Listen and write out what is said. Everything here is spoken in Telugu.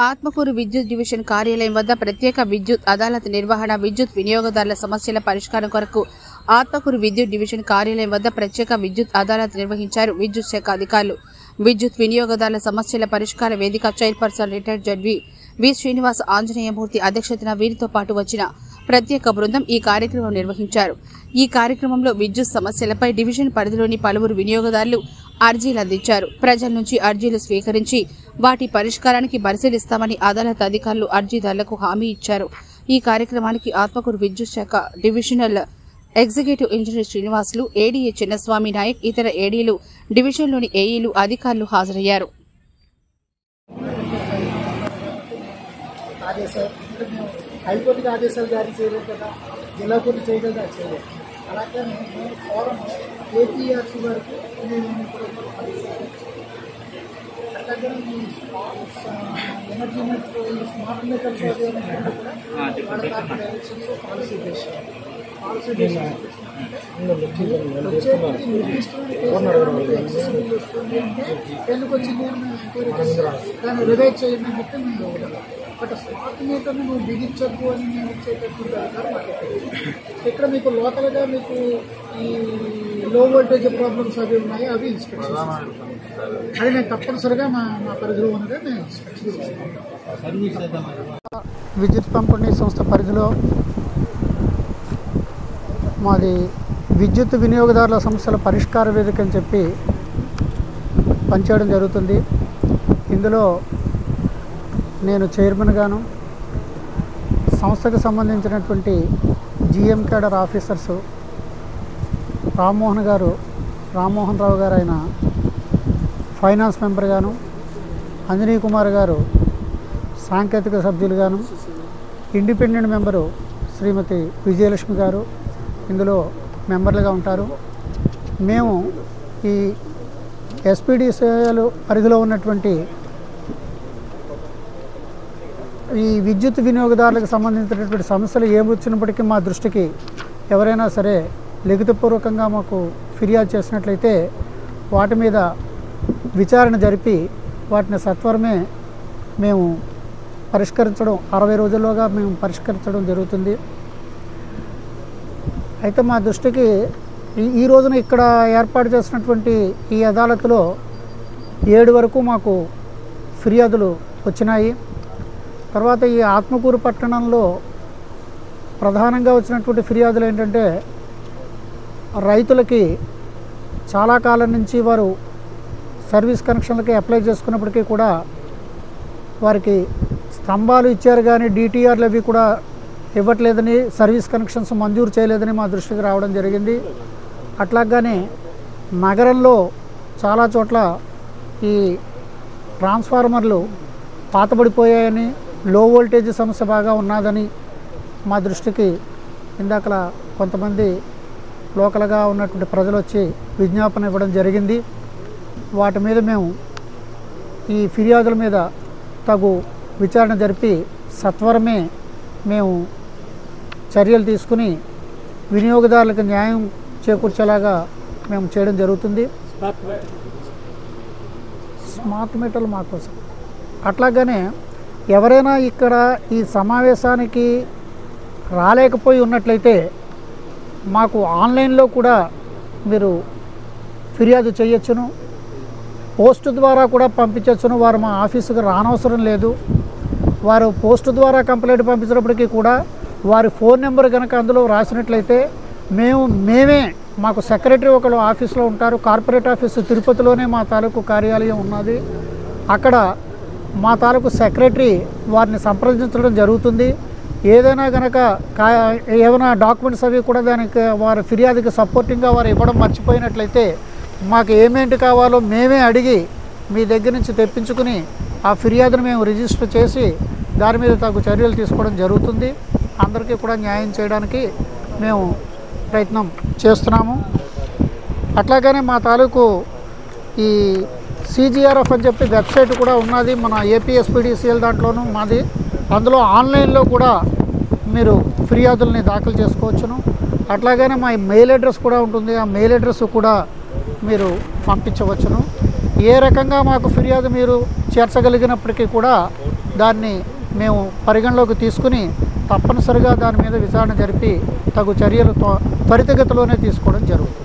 ఆత్మకూరు విద్యుత్ డివిజన్ కార్యాలయం వద్ద ప్రత్యేక విద్యుత్ అదాలత్ నిర్వహణ, విద్యుత్ వినియోగదారుల సమస్యల పరిష్కారం కొరకు ఆత్మకూరు విద్యుత్ డివిజన్ కార్యాలయం వద్ద ప్రత్యేక విద్యుత్ అదాలత్ నిర్వహించారు విద్యుత్ శాఖ అధికారులు. విద్యుత్ వినియోగదారుల సమస్యల పరిష్కార వేదిక చైర్పర్సన్ రిటైర్డ్ జడ్జి వి శ్రీనివాస ఆంజనేయమూర్తి అధ్యక్షతన వీరితో పాటు వచ్చిన ప్రత్యేక బృందం ఈ కార్యక్రమం నిర్వహించారు. ఈ కార్యక్రమంలో విద్యుత్ సమస్యలపై డివిజన్ పరిధిలోని పలువురు వినియోగదారులు అర్జీలు అందించారు. ప్రజల నుంచి అర్జీలు స్వీకరించి వాటి పరిష్కారానికి పరిశీలిస్తామని అదాలత్ అధికారులు అర్జీదారులకు హామీ ఇచ్చారు. ఈ కార్యక్రమానికి ఆత్మకూరు విద్యుత్ శాఖ divisional executive engineer Srinivasulu, ADA Chinnaswamy Nayak, ఇతర ఏడీలు, డివిజన్లోని ఏఈలు, అధికారులు హాజరయ్యారు. హైకోర్టుకి ఆదేశాలు జారీ చేయలేదు కదా, జిల్లా కోర్టు చేయగలదా, చేయలేదు. అలాగే నేను ఫోరం ఏపీఆర్సీ వరకు నేను అట్లాగే ఎనర్జీ స్మార్ట్ మీటర్స్ కూడా డైరెక్షన్స్ పాలసీ చేశాను. ఎందుకు వచ్చింది దాన్ని రివైజ్ చేయమని చెప్పి మేము ఇవ్వగలం. బట్ స్మార్ట్ మీటర్ని నువ్వు బిగించద్దు అని మేము ఇచ్చేటటువంటి అధికారం మాకు ఇక్కడ మీకు లోకల్గా మీకు ఈ లో వోల్టేజ్ ప్రాబ్లమ్స్ అవి ఉన్నాయి, అవి ఇన్స్పెక్షన్ అది నేను తప్పనిసరిగా మా పరిధిలో ఉన్నదే మేము ఇన్స్పెక్షన్ చేస్తాం. విద్యుత్ పంపిణీ సంస్థ పరిధిలో మాది విద్యుత్ వినియోగదారుల సమస్యల పరిష్కార వేదిక అని చెప్పి పనిచేయడం జరుగుతుంది. ఇందులో నేను చైర్మన్ గాను, సంస్థకు సంబంధించినటువంటి GM cadre officers Rammohan Rao గారు ఆయన ఫైనాన్స్ మెంబర్ గాను, అంజనీ కుమార్ గారు సాంకేతిక సభ్యులు గాను, ఇండిపెండెంట్ మెంబరు శ్రీమతి విజయలక్ష్మి గారు ఇందులో మెంబర్లుగా ఉంటారు. మేము ఈ ఎస్పీడీసీఎల్ పరిధిలో ఉన్నటువంటి ఈ విద్యుత్ వినియోగదారులకు సంబంధించినటువంటి సమస్యలు ఏమొచ్చినప్పటికీ మా దృష్టికి ఎవరైనా సరే లిఖితపూర్వకంగా మాకు ఫిర్యాదు చేసినట్లయితే వాటి మీద విచారణ జరిపి వాటిని సత్వరమే మేము పరిష్కరించడం, 60 రోజుల్లోగా మేము పరిష్కరించడం జరుగుతుంది. అయితే మా దృష్టికి ఈ రోజున ఇక్కడ ఏర్పాటు చేసినటువంటి ఈ అదాలత్లో 7 వరకు మాకు ఫిర్యాదులు వచ్చినాయి. తర్వాత ఈ ఆత్మకూరు పట్టణంలో ప్రధానంగా వచ్చినటువంటి ఫిర్యాదులు ఏంటంటే, రైతులకి చాలా కాలం నుంచి వారు సర్వీస్ కనెక్షన్లకి అప్లై చేసుకున్నప్పటికీ కూడా వారికి స్తంభాలు ఇచ్చారు కానీ డిటిఆర్లు అవి కూడా ఇవ్వట్లేదని, సర్వీస్ కనెక్షన్స్ మంజూరు చేయలేదని మా దృష్టికి రావడం జరిగింది. అట్లాగానే నగరంలో చాలా చోట్ల ఈ ట్రాన్స్ఫార్మర్లు పాతబడిపోయాయని, లో వోల్టేజ్ సమస్య బాగా ఉన్నదని మా దృష్టికి ఇందాకలా కొంతమంది లోకల్గా ఉన్నటువంటి ప్రజలు వచ్చి విజ్ఞాపన ఇవ్వడం జరిగింది. వాటి మీద మేము ఈ ఫిర్యాదుల మీద తగు విచారణ జరిపి సత్వరమే మేము చర్యలు తీసుకుని వినియోగదారులకు న్యాయం చేకూర్చేలాగా మేము చేయడం జరుగుతుంది. స్మార్ట్ మీటర్లు మా కోసం. అట్లాగనే ఎవరైనా ఇక్కడ ఈ సమావేశానికి రాలేకపోయి ఉన్నట్లయితే మాకు ఆన్లైన్లో కూడా మీరు ఫిర్యాదు చేయొచ్చును, పోస్టు ద్వారా కూడా పంపించవచ్చును. వారు మా ఆఫీసుకు రానవసరం లేదు. వారు పోస్టు ద్వారా కంప్లైంట్ పంపించినప్పటికీ కూడా వారి ఫోన్ నెంబర్ కనుక అందులో రాసినట్లయితే మేమే మాకు సెక్రటరీ ఒకరు ఆఫీస్లో ఉంటారు. కార్పొరేట్ ఆఫీసు తిరుపతిలోనే మా తాలూకు కార్యాలయం ఉన్నది. అక్కడ మా తాలూకు సెక్రటరీ వారిని సంప్రదించడం జరుగుతుంది. ఏదైనా కనుక ఏమైనా డాక్యుమెంట్స్ అవి కూడా దానికి వారి ఫిర్యాదుకి సపోర్టింగ్గా వారు ఇవ్వడం మర్చిపోయినట్లయితే మాకు ఏమేంటి కావాలో మేమే అడిగి మీ దగ్గర నుంచి తెప్పించుకుని ఆ ఫిర్యాదును మేము రిజిస్టర్ చేసి దాని మీద తగు చర్యలు తీసుకోవడం జరుగుతుంది. అందరికీ కూడా న్యాయం చేయడానికి మేము ప్రయత్నం చేస్తున్నాము. అట్లాగనే మా తాలూకు ఈ CGRF అని చెప్పి వెబ్సైట్ కూడా ఉన్నది మన ఏపీఎస్పీడీసీఎల్ దాంట్లోనూ మాది. అందులో ఆన్లైన్లో కూడా మీరు ఫిర్యాదుల్ని దాఖలు చేసుకోవచ్చును. అట్లాగనే మా మెయిల్ అడ్రస్ కూడా ఉంటుంది. ఆ మెయిల్ అడ్రస్ కూడా మీరు పంపించవచ్చును. ఏ రకంగా మాకు ఫిర్యాదు మీరు చేర్చగలిగినప్పటికీ కూడా దాన్ని మేము పరిగణలోకి తీసుకుని తప్పనిసరిగా దాని మీద విచారణ జరిపి తగు చర్యలు త్వరితగతిలోనే తీసుకోవడం జరుగుతుంది.